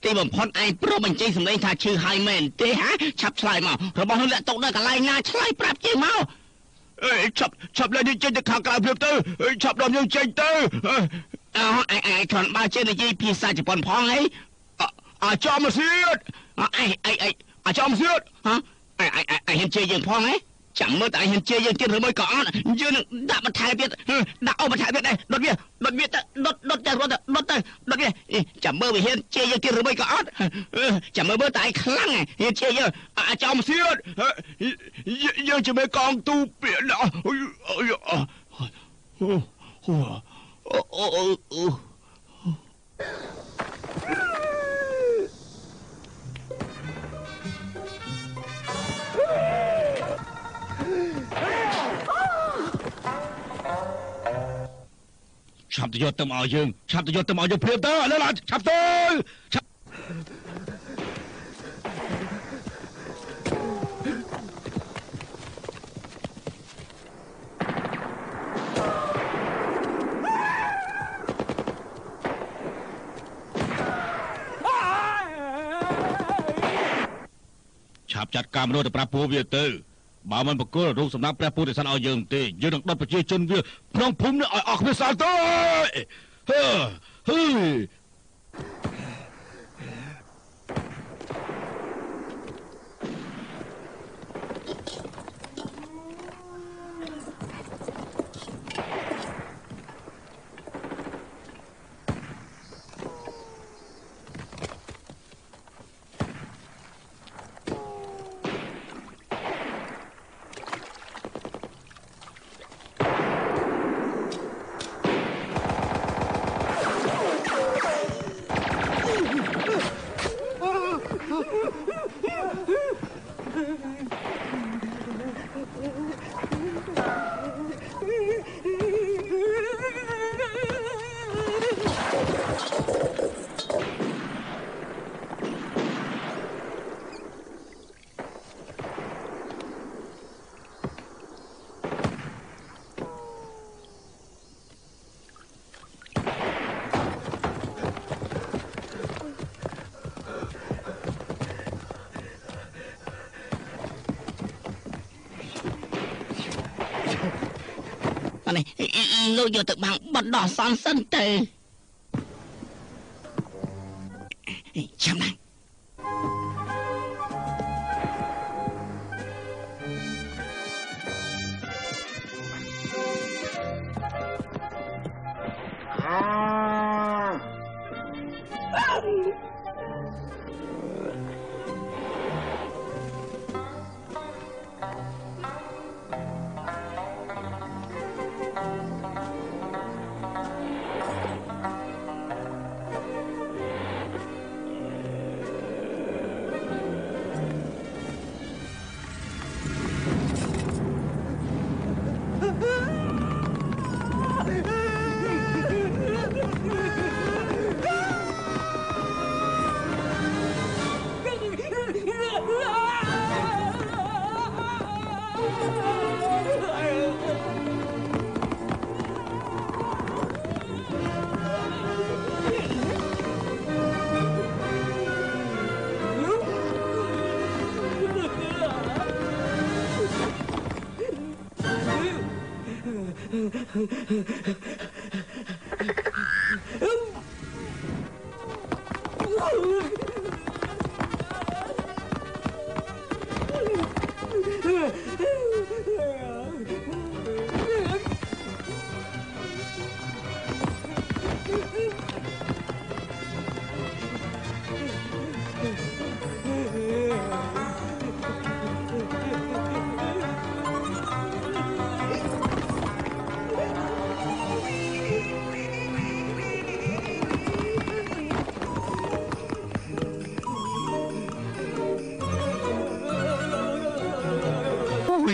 ទីបំផុតឯងព្រមបញ្ចេញសម្លេងថាឈឺហើយមែនទេហ៎ឆាប់ឆ្លើយមករបស់នោះលាក់ទុកនៅកន្លែងណាឆ្លើយប្រាប់ជាមកឆាប់លើនេះចេញទៅខាងក្រៅភ្លាមទៅឆាប់ដល់យើងចេញទៅឯងគ្រាន់បើចេញនិយាយភាសាជប៉ុនផងហីអាចមកសៀតអាចមកសៀតហ៎ឯងហ៊ានជេរយើងផងហីចាំមើលតែឯងហ៊ានជេរយើងទៀតឬមួយក៏អត់យើងនឹងដាក់បន្ថែមទៀតដាក់អូបន្ថែមទៀតដែរដុតវាទៅដុតទៅរត់ទៅដុតវាចាំមើលវាហ៊ានជេរយើងទៀតឬមួយក៏អត់ចាំមើលតែឯងខ្លាំងហ៊ានជេរយើងអាចមកសៀតយើងជាមេកងទូពាក្យដល់ឆាប់ទៅយកទៅមកឲ្យយើងឆាប់ទៅយកទៅមកឲ្យយើងព្រាបទៅឥឡូវឆាប់ទៅឆាប់ចាត់ការមនុស្សទៅប្រាប់ពួកវាទៅបើមិនបកគលរូបសម្រាប់ព្រះពុទ្ធិស័នឲ្យយើងទេយើងនឹងដុតប្រជាជនវាក្នុងភូមិនេះឲ្យអស់គ្នាសាលទៅនេះលោកយកទៅបាំងបណ្ដោះសន្សិនទៅចាំណា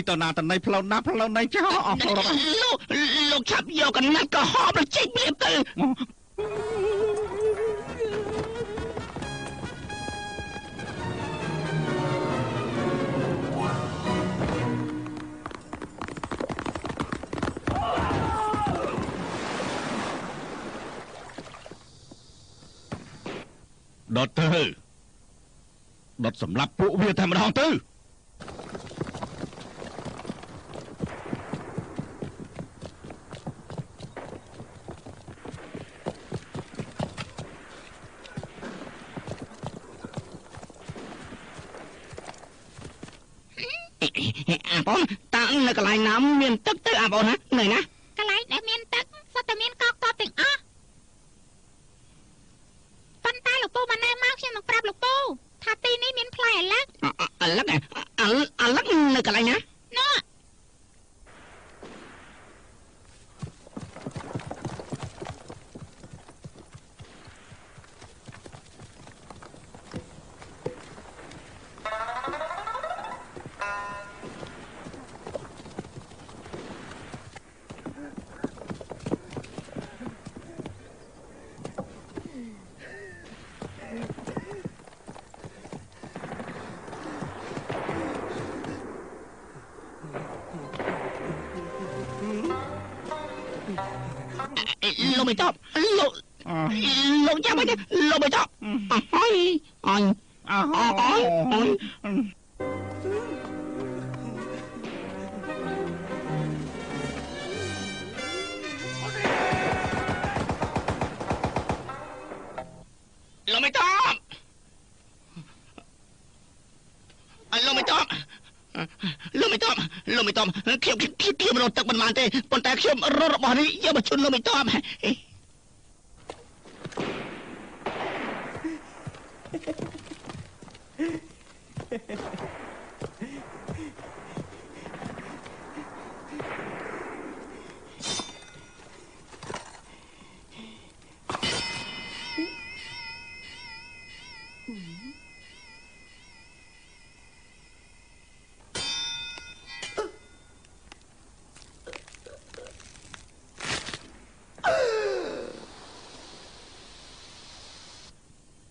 ตนาตนในพลาวนาพลาวในเจ้าออกรถលោកឆាប់យកកណាត់ក៏ហប់แล้วចេញម្រាមទៅដុតទៅដុតសម្រាប់ពួកវាតែម្ដងទៅអាបងតានៅកន្លែងណាមានទឹកទៅអាបងណានៅណាកន្លែងដែលមានទឹកសុទ្ធតែមានកកតទាំងអស់ប៉ុន្តែលោកពូបានណែមកខ្ញុំនឹងប្រាប់លោកពូថាទីនេះមានផ្លែអាឡឹកអាឡឹកអាឡឹកនៅកន្លែងណានោះលោកមិនតបលោកចាំមិនទេលោកមិនតបអើយអើយលោកមិនតបខ្ញុំរត់ទឹកមិនបានទេប៉ុន្តែខ្ញុំរត់របស់នេះយកមកជន់លោកមិនតប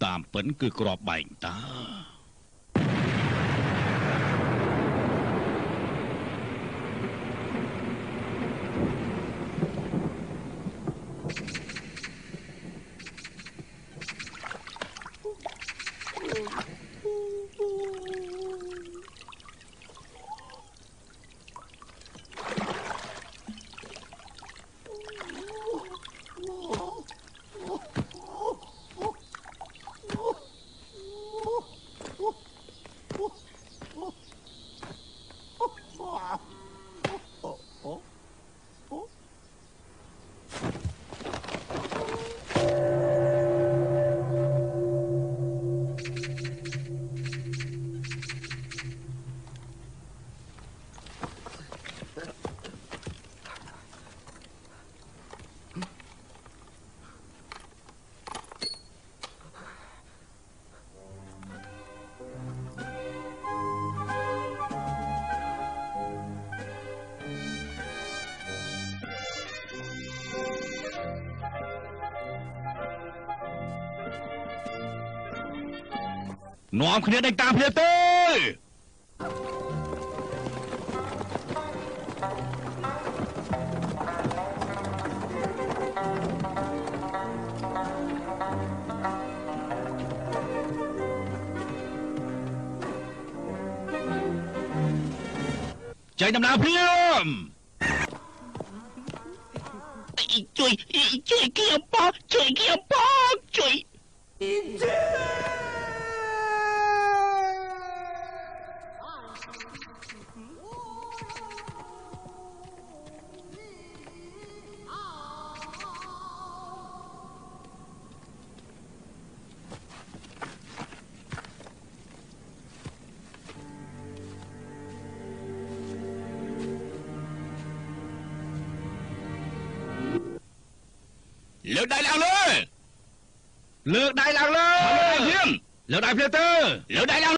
តាមពិនគឺក្របបែកតា នាំគ្នាដេញតាមគ្នាទេចេញដំណើរភ្លាម ជួយគៀបប៉ជួយគៀបប៉ជួយ លើកដៃឡើងលើលើកដៃឡើងលើលើកដៃភ្លាមលើកដៃភ្លាមទៅលើកដៃឡើង